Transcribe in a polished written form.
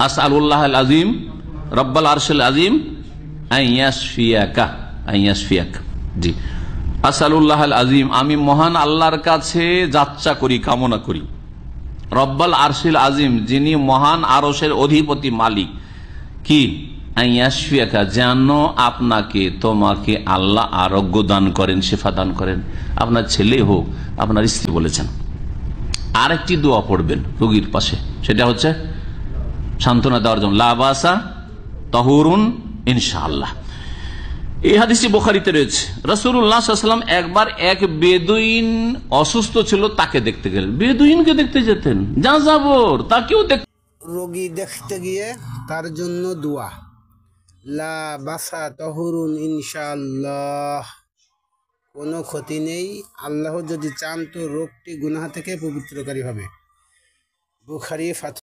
আসআলুল্লাহ আল আজিম রব্বাল আরশিল আজিম আইয়াশফিয়াকা আইয়াশফিয়াক। জি, আসআলুল্লাহ আল আজিম, আমি মহান আল্লাহর কাছে যাচ্ছা করি, কামনা করি, রব্বাল আরশিল আজিম, যিনি মহান আরশের অধিপতি মালিক, কি আইয়াশফিয়াকা, যেন আপনাকে তোমাকে আল্লাহ আরোগ্য দান করেন, শিফা দান করেন। আপনার ছেলে হোক, আপনার স্ত্রী বলেছেন। আরেকটি দোয়া পড়বেন রোগীর পাশে, সেটা হচ্ছে সান্ত্বনা দেওয়ার জন্য, লা বাসা তাহুরুন ইনশাআল্লাহ। এই হাদিসটি বুখারীতে রয়েছে। রাসূলুল্লাহ সাল্লাল্লাহু আলাইহি ওয়াসাল্লাম একবার এক বেদুইন অসুস্থ ছিল, তাকে দেখতে গেলেন। বেদুইনকে দেখতে যেতেন, যাযাবর, তাকেও রোগী দেখতে গিয়ে তার জন্য দোয়া, লা বাসা তাহুরুন ইনশাআল্লাহ, কোনো ক্ষতি নেই, আল্লাহ যদি চান তো রোগটি গুনাহ থেকে পবিত্রকারী হবে। বুখারী।